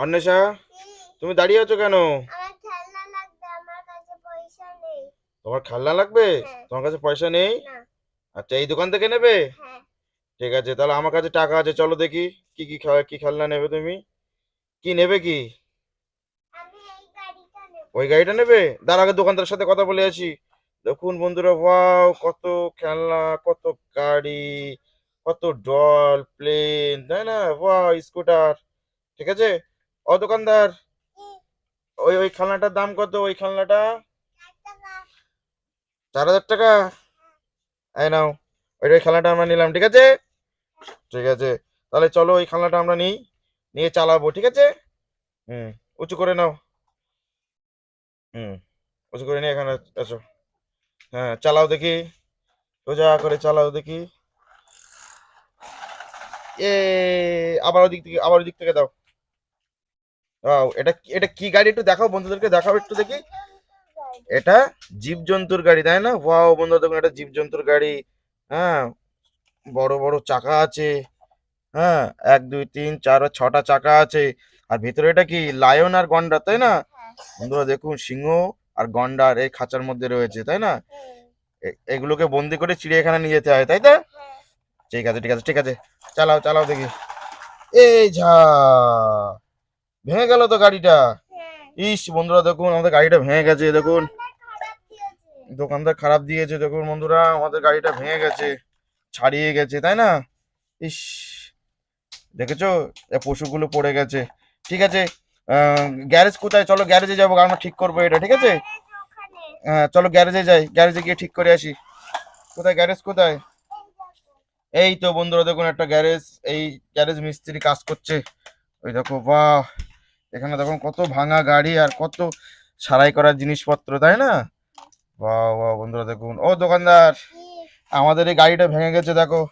অন্বেষা, তুমি দাঁড়িয়ে আছো কেন? তোমার খেলনা লাগবে? তোমার কাছে পয়সা নেই? আচ্ছা, এই দোকান থেকে নেবে? ঠিক আছে, তাহলে আমার কাছে টাকা আছে, চলো দেখি কি কি কি খেলনা নেবে তুমি। কি নেবে কি? ওই গাড়িটা নেবে? তার আগে দোকানদারের সাথে কথা বলে আসি। দেখুন বন্ধুরা, ওয়াও, কত খেলনা, কত গাড়ি, কত ডল, প্লেন, তাই না? Wow, scooter. ঠিক আছে। ও দোকানদার, ওই ওই খেলনাটার দাম কত? ওই খেলনাটা 4,000 টাকা। এই নাও, ওই খেলনাটা আমরা নিলাম, ঠিক আছে? ঠিক আছে, তাহলে চলো ওই খেলনাটা আমরা নিই, নিয়ে চালাবো, ঠিক আছে? হুম, উঁচু করে নাও। হুম, উঁচু করে নিয়ে এখানে এসো। হ্যাঁ, চালাও দেখি, সোজা করে চালাও দেখি। এ, আবার ওদিক থেকে, আবার ওদিক থেকে দাও। ওয়াও, এটা কি গাড়ি? একটু দেখাও, বন্ধুদেরকে দেখাও একটু দেখি। এটা জীবজন্তুর গাড়ি, তাই না? ওয়াও বন্ধুরা, দেখুন এটা জীবজন্তুর গাড়ি। হ্যাঁ, বড় বড় চাকা আছে। হ্যাঁ, 1 2 3 4 6টা চাকা আছে। আর ভেতরে এটা কি, লায়ন আর গন্ডার, তাই না? বন্ধুরা দেখুন, সিংহ আর গন্ডার এই খাঁচার মধ্যে রয়েছে, তাই না? এগুলোকে বন্দি করে চিড়িয়াখানা নিয়ে যেতে হয়, তাই তো? ঠিক আছে, ঠিক আছে, ঠিক আছে, চালাও চালাও দেখি। এই যা, ভেঙে গেল তো গাড়িটা। ইস বন্ধুরা, দেখুন আমাদের গাড়িটা ভেঙে গেছে, দেখুন দোকানদার খারাপ দিয়েছে, দেখুন বন্ধুরা আমাদের গাড়িটা ভেঙে গেছে, ছাড়িয়ে গেছে, তাই না? ইস, দেখেছো, পশুগুলো পড়ে গেছে। ঠিক আছে, গ্যারেজ কোথায়? চলো গ্যারেজে যাবো, আমরা ঠিক করবো এটা, ঠিক আছে? হ্যাঁ, চলো গ্যারেজে যাই, গ্যারেজে গিয়ে ঠিক করে আসি। কোথায় গ্যারেজ, কোথায়? এই তো বন্ধুরা, দেখুন একটা গ্যারেজ। এই গ্যারেজ মিস্ত্রি কাজ করছে। ওই দেখো, বাহ, এখানে দেখুন কত ভাঙা গাড়ি আর কত সারাই করার জিনিসপত্র, তাই না? বাহ বাহ বন্ধুরা, দেখুন ও দোকানদার, আমাদের এই গাড়িটা ভেঙে গেছে, দেখো।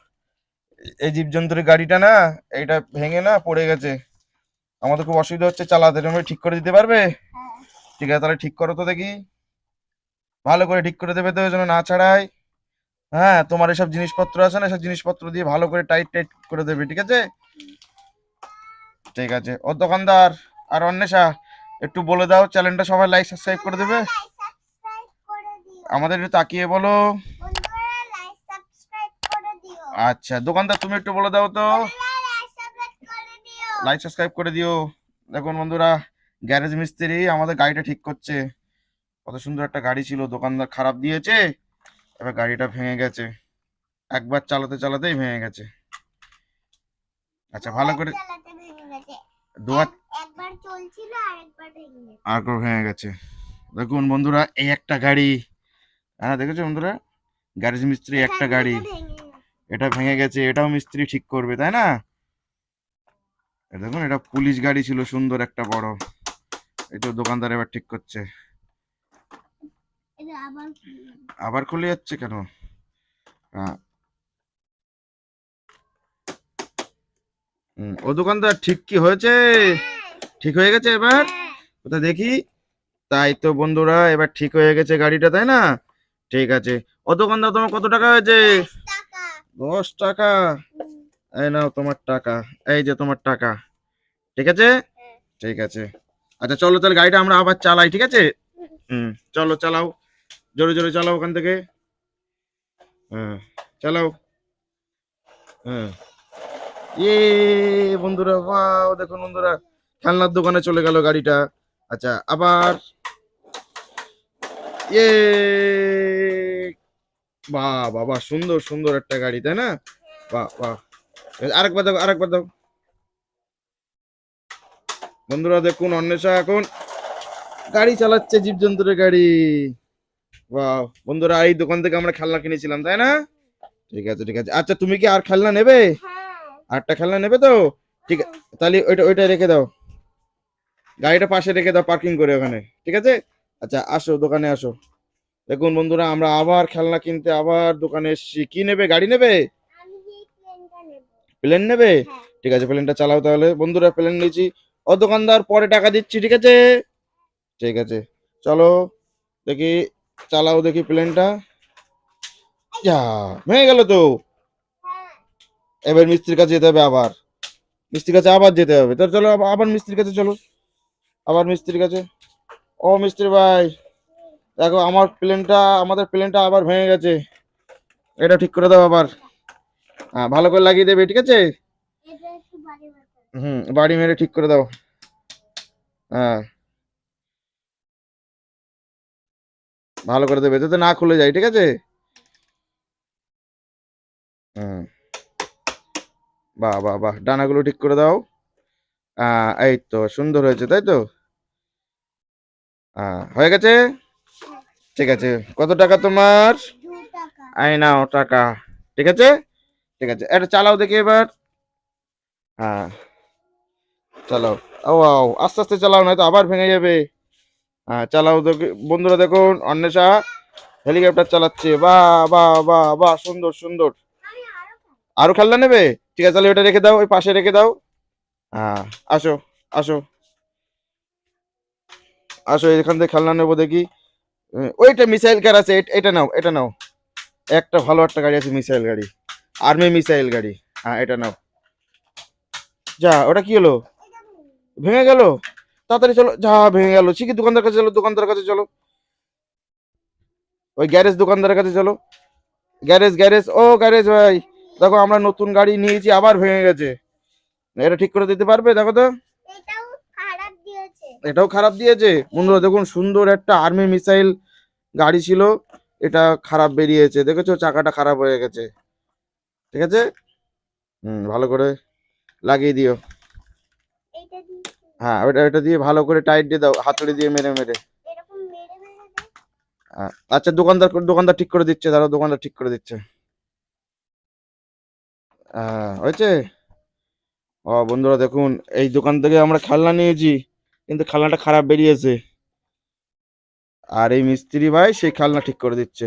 এই জীবজন্তুর গাড়িটা না, এইটা ভেঙে না পড়ে গেছে। আমাদের খুব অসুবিধা হচ্ছে চালাতে, তুমি ঠিক করে দিতে পারবে? ঠিক আছে, তাহলে ঠিক করো তো দেখি। ভালো করে ঠিক করে দেবে তো, যেন না ছাড়াই। হ্যাঁ, তোমার এসব জিনিসপত্র আছে না, সব জিনিসপত্র দিয়ে ভালো করে টাইট টাইট করে দেবে, ঠিক আছে? ঠিক আছে, ও দোকানদার আর অন্বেষা, একটু বলে দাও চ্যানেলটা সবাই লাইক সাবস্ক্রাইব করে দেবে। আমাদের একটু তাকিয়ে বলো। আচ্ছা দোকানদার, তুমি একটু বলে দাও তো। লাইক সাবস্ক্রাইব করে দিও। দেখুন বন্ধুরা, গ্যারেজ মিস্ত্রি আমাদের গাড়িটা ঠিক করছে। কত সুন্দর একটা গাড়ি ছিল, দোকানদার খারাপ দিয়েছে, এবার গাড়িটা ভেঙে গেছে। একবার চালাতে চালাতেই ভেঙে গেছে। আচ্ছা, ভালো করে দোয়া, আর একবার ভেঙে গেছে। দেখুন বন্ধুরা, এই একটা গাড়ি। হ্যাঁ, দেখেছো বন্ধুরা, গ্যারেজ মিস্ত্রি একটা গাড়ি, এটা ভেঙে গেছে, এটাও মিস্ত্রি ঠিক করবে, তাই না? দেখুন, এটা পুলিশ গাড়ি ছিল, সুন্দর একটা বড়। এই তো দোকানদার এবার ঠিক করছে। আবার খুলে যাচ্ছে কেন? আহ, ও দোকানদার, ঠিক কি হয়েছে? ঠিক হয়ে গেছে এবার? কোথা দেখি। তাই তো বন্ধুরা, এবার ঠিক হয়ে গেছে গাড়িটা, তাই না? ঠিক আছে, ও দোকানদার, তোমার কত টাকা হয়েছে? 10 টাকা। এই নাও তোমার টাকা, এই যে তোমার টাকা। ঠিক আছে, ঠিক আছে। আচ্ছা চলো, তাহলে গাড়িটা আমরা আবার চালাই, ঠিক আছে? হুম, চলো চালাও, জোরে জোরে চালাও ওখান থেকে। হ্যাঁ, চালাও। হ্যাঁ, ইয়ে বন্ধুরা, বাহ, দেখুন বন্ধুরা, খেলনার দোকানে চলে গেল গাড়িটা। আচ্ছা, আবার। ইয়ে, বাহ বাবা, সুন্দর সুন্দর একটা গাড়ি, তাই না? বাহ বাহ, আরেকবার দাও, আরেকবার দাও। বন্ধুরা দেখুন, অন্বেষা এখন গাড়ি চালাচ্ছে, জীবজন্তুর গাড়ি। বাহ বন্ধুরা, এই দোকান থেকে আমরা খেলনা কিনেছিলাম, তাই না? ঠিক আছে, ঠিক আছে। আচ্ছা, তুমি কি আর খেলনা নেবে? আরেকটা খেলনা নেবে তো? ঠিক আছে, তাহলে ওইটা ওইটা রেখে দাও, গাড়িটা পাশে রেখে দাও পার্কিং করে ওখানে, ঠিক আছে? আচ্ছা, আসো দোকানে আসো। দেখুন বন্ধুরা, আমরা আবার খেলনা কিনতে আবার দোকানে এসেছি। কি নেবে, গাড়ি নেবে? প্লেন নেবে? ঠিক আছে, প্লেনটা চালাও তাহলে। বন্ধুরা, প্লেন নিয়েছি। ও দোকানদার, পরে টাকা দিচ্ছি, ঠিক আছে? ঠিক আছে, চলো দেখি, চালাও দেখি প্লেনটা। যা, ভেঙে গেল তো। এবার মিস্ত্রির কাছে যেতে হবে আবার। মিস্ত্রির কাছে আবার যেতে হবে। তো চলো আবার মিস্ত্রির কাছে চলো, আবার মিস্ত্রির কাছে। ও মিস্ত্রি ভাই, দেখো আমাদের প্লেনটা আবার ভেঙে গেছে, এটা ঠিক করে দাও আবার। হ্যাঁ, ভালো করে লাগিয়ে দেবে, ঠিক আছে? বাড়ি মেরে ঠিক করে দাও। হ্যাঁ, ভালো করে দেবে যাতে না খুলে যায়, ঠিক আছে? হুম, বাহ বাহ বাহ, ডানাগুলো ঠিক করে দাও। এই তো সুন্দর হয়েছে, তাই তো? হয়ে গেছে। ঠিক আছে, কত টাকা তোমার? এই নাও টাকা। ঠিক আছে, ঠিক আছে, এটা চালাও দেখি এবার। হ্যাঁ, চালাও। ও আস্তে আস্তে চালাও, নয়তো আবার ভেঙে যাবে। হ্যাঁ, চালাও দেখি বন্ধুরা, দেখুন অন্বেষা হেলিকপ্টার চালাচ্ছে। বাহ বাহ বাহ বাহ, সুন্দর সুন্দর। আরো খেলনা নেবে? ঠিক আছে, তাহলে ওটা রেখে দাও, ওই পাশে রেখে দাও। হ্যাঁ, আসো আসো আসো, এখান থেকে খেলনা নেবো দেখি। ওইটা মিসাইল কার আছে, এটা নাও, এটা নাও। একটা ভালো একটা গাড়ি আছে, মিসাইল গাড়ি, আর্মি মিসাইল গাড়ি। হ্যাঁ, এটা নাও। যা, ওটা কি হলো? ভেঙে গেল? তাড়াতাড়ি চলো, যা ভেঙে গেল, ঠিকই দোকানদার কাছে চলো, দোকানদার কাছে চলো, ওই গ্যারেজ দোকানদারের কাছে চলো। গ্যারেজ গ্যারেজ, ও গ্যারেজ ভাই, দেখো আমরা নতুন গাড়ি নিয়েছি, আবার ভেঙে গেছে, এটা ঠিক করে দিতে পারবে? দেখো তো। এটাও খারাপ দিয়েছে। বন্ধুরা দেখুন, সুন্দর একটা আর্মি মিসাইল গাড়ি ছিল, এটা খারাপ বেরিয়েছে, দেখেছো চাকাটা খারাপ হয়ে গেছে। ঠিক আছে, ভালো করে লাগিয়ে দিও। হ্যাঁ, ওটা ওটা দিয়ে ভালো করে টাইট দিয়ে দাও, হাতুড়ি দিয়ে মেরে মেরে। আচ্ছা, দোকানদার দোকানদার ঠিক করে দিচ্ছে, দাঁড়াও, দোকানদার ঠিক করে দিচ্ছে। হয়েছে। বন্ধুরা দেখুন, এই দোকান থেকে আমরা খেলনা নিয়েছি, কিন্তু খেলনাটা খারাপ বেরিয়েছে, আর এই মিস্ত্রি ভাই সেই খেলনা ঠিক করে দিচ্ছে,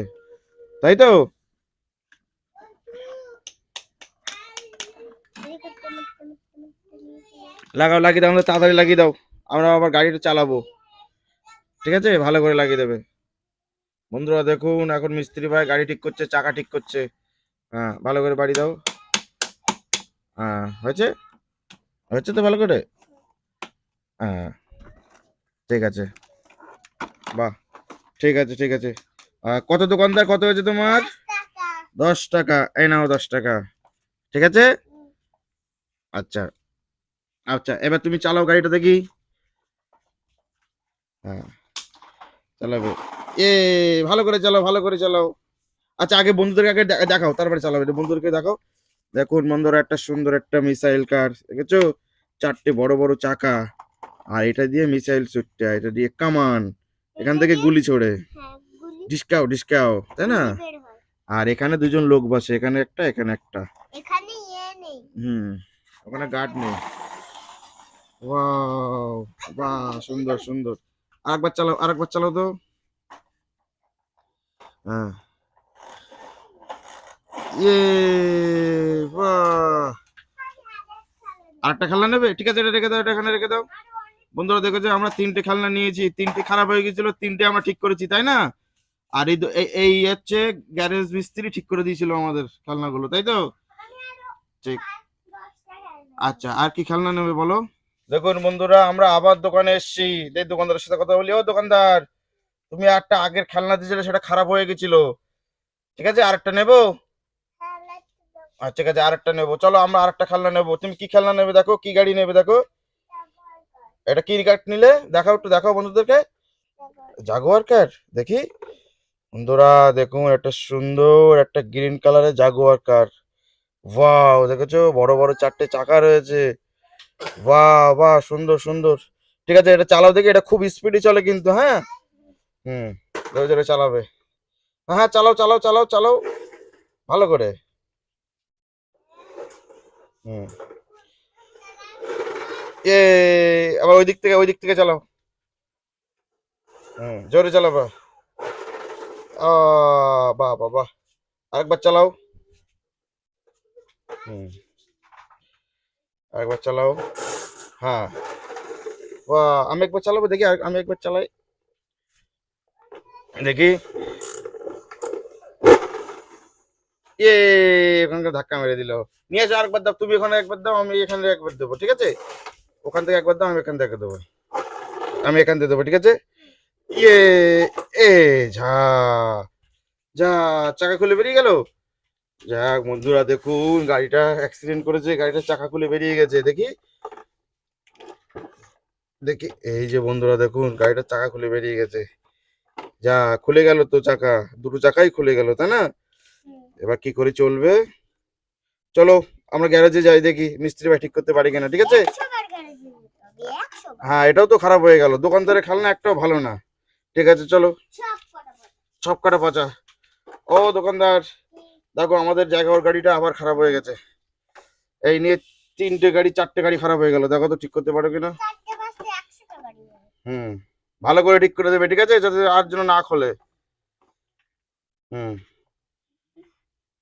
তাই তো? লাগাও, লাগিয়ে দাও, আমাদের তাড়াতাড়ি লাগিয়ে দাও, আমরা আবার গাড়িটা চালাবো। ঠিক আছে, ভালো করে লাগিয়ে দেবে। বন্ধুরা দেখুন, এখন মিস্ত্রি ভাই গাড়ি ঠিক করছে, চাকা ঠিক করছে। হ্যাঁ, ভালো করে বাড়ি দাও। হয়েছে, হয়েছে তো ভালো করে। হ্যাঁ, ঠিক আছে, বাহ, ঠিক আছে ঠিক আছে। কত দোকানদার, কত হয়েছে তোমার? 10 টাকা, এই নাও 10 টাকা। ঠিক আছে, আচ্ছা আচ্ছা, এবার তুমি চালাও গাড়িটা দেখি। হ্যাঁ, চালাবে। এ, ভালো করে চালাও, ভালো করে চালাও। আচ্ছা, আগে বন্ধুদেরকে আগে দেখাও, তারপরে চালাবে, এটা বন্ধুদেরকে দেখাও। দেখুন বন্ধুরা, একটা সুন্দর একটা মিসাইল কার দেখেছো, 4টে বড় বড় চাকা, আর এটা দিয়ে মিসাইল ছুটতে, এটা দিয়ে কামান, এখান থেকে গুলি ছোড়ে, ডিসকাও ডিসকাও, তাই না? আর এখানে দুজন লোক বসে, এখানে একটা, এখানে একটা। হুম, ওখানে গার্ড নেই। ওয়াও, বাহ, সুন্দর সুন্দর। আরেকবার চালাও, আরেকবার চালাও তো। হ্যাঁ, ইয়ে, বাহ। আরেকটা খেলনা নেবে? ঠিক আছে, এটা রেখে দাও, এটা এখানে রেখে দাও। বন্ধুরা দেখেছো, আমরা 3টে খেলনা নিয়েছি, 3টে খারাপ হয়ে গেছিল, 3টে আমরা ঠিক করেছি, তাই না? আর এই হচ্ছে গ্যারেজ মিস্ত্রি ঠিক করে দিয়েছিল আমাদের খেলনাগুলো, তাই তো? ঠিক। আচ্ছা, আর কি খেলনা নেবে বলো? দেখুন বন্ধুরা, আমরা আবার দোকানে এসেছি, এই দোকানদারের সাথে কথা বলি। ও দোকানদার, তুমি একটা আগের খেলনা দিয়েছিলে, সেটা খারাপ হয়ে গেছিল, ঠিক আছে, আরেকটা নেবো? আচ্ছা, ঠিক আছে, আরেকটা নেবো, চলো আমরা আরেকটা খেলনা নেবো। তুমি কি খেলনা নেবে দেখো, কি গাড়ি নেবে দেখো। এটা কি গাড়ি নিলে দেখাও, একটু দেখাও বন্ধুদেরকে। জাগুয়ার কার, দেখি। বন্ধুরা দেখুন, একটা সুন্দর একটা গ্রিন কালারের জাগুয়ার কার। ওয়াও, দেখেছো বড় বড় 4টে চাকা রয়েছে। বাহ বাহ, সুন্দর সুন্দর। ঠিক আছে, এটা চালাও দেখি, এটা খুব স্পিডে চলে কিন্তু, হ্যাঁ। হুম, জোরে জোরে চালাবে। হ্যাঁ হ্যাঁ, চালাও চালাও চালাও চালাও, ভালো করে। হুম, এ, আবার ওই দিক থেকে, ওই দিক থেকে চালাও। জোরে চালাবা। বাহ বাহ বাহ, আরেকবার চালাও। হুম, আরেকবার চালাও। হ্যাঁ, বাহ, আমি একবার চালাবো দেখি, আমি একবার চালাই দেখি। এ ওখানকার ধাক্কা মেরে দিল। নিয়ে এসো আরেকবার দাও, তুমি ওখানে একবার দাও, আমি এখানে একবার দেবো, ঠিক আছে? ওখান থেকে একবার দাও, আমি এখান থেকে দেবো, আমি এখান থেকে দেবো, ঠিক আছে? ইয়ে, এ ঝা যা, চাকা খুলে বেরিয়ে গেল। যাক বন্ধুরা, দেখুন গাড়িটা অ্যাক্সিডেন্ট করেছে, গাড়িটার চাকা খুলে বেরিয়ে গেছে। দেখি দেখি, এই যে বন্ধুরা দেখুন গাড়িটার চাকা খুলে বেরিয়ে গেছে। যা, খুলে গেল তো চাকা, দুটো চাকাই খুলে গেল, তাই না? এবার কি করে চলবে? চলো আমরা গ্যারেজে যাই, দেখি মিস্ত্রি ভাই ঠিক করতে পারি কিনা, ঠিক আছে? হ্যাঁ, এটাও তো খারাপ হয়ে গেল, দোকানদারের খেলনা একটাও ভালো না। ঠিক আছে চলো, সব কটা পচা। ও দোকানদার, দেখো আমাদের জায়গার গাড়িটা আবার খারাপ হয়ে গেছে। এই নিয়ে তিনটে গাড়ি চারটে গাড়ি খারাপ হয়ে গেল, দেখো তো ঠিক করতে পারো কিনা। হুম, ভালো করে ঠিক করে দেবে, ঠিক আছে, যাতে আর যেন না খোলে। হুম।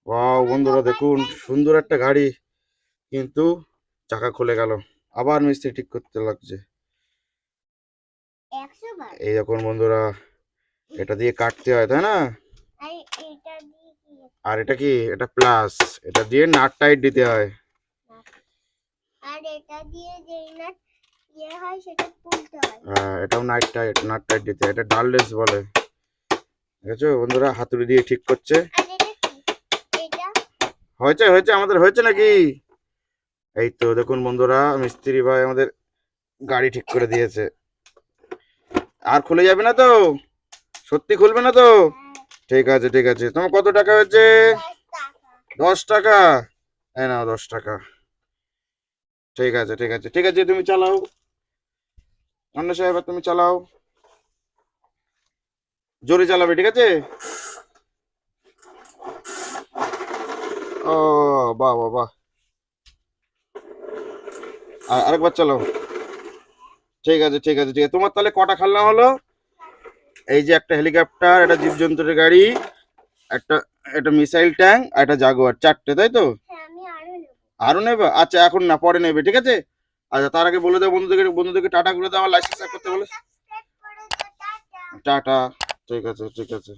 ওয়াও বন্ধুরা দেখুন, সুন্দর একটা গাড়ি, কিন্তু চাকা খুলে গেল, আবার মিস্ত্রি ঠিক করতে লাগছে। এই দেখুন বন্ধুরা, এটা দিয়ে কাটতে হয়, তাই না? আর এটা কি, এটা প্লাস, এটা দিয়ে নাট টাইট দিতে হয়। হ্যাঁ, এটাও নাট টাইট দিতে হয়, এটা ডাললেস বলে। দেখেছো বন্ধুরা, হাতুড়ি দিয়ে ঠিক করছে। হয়েছে হয়েছে, আমাদের হয়েছে নাকি? এই তো দেখুন বন্ধুরা, মিস্ত্রি ভাই আমাদের গাড়ি ঠিক করে দিয়েছে। আর খুলে যাবে না তো? সত্যি খুলবে না তো? ঠিক আছে ঠিক আছে, তোমার কত টাকা হয়েছে? 10 টাকা। এই নাও 10 টাকা। ঠিক আছে ঠিক আছে ঠিক আছে, তুমি চালাও, অন্য সাহেব তুমি চালাও, জোরে চালাবে, ঠিক আছে? ও বাহ বাহ বাহ, আরেকবার চালাও। ঠিক আছে ঠিক আছে ঠিক আছে, তোমার তাহলে কটা খেলনা হলো? এই যে একটা হেলিকপ্টার, একটা জীবজন্তুর গাড়ি, একটা একটা মিসাইল ট্যাঙ্ক, আর একটা জাগুয়ার, চারটে, তাই তো? আরো নেবে? আচ্ছা এখন না, পরে নেবে, ঠিক আছে? আচ্ছা তার আগে বলে দাও বন্ধুদেরকে টাটা করে দাও, লাইসেন্স করতে বলে। টাটা। ঠিক আছে ঠিক আছে।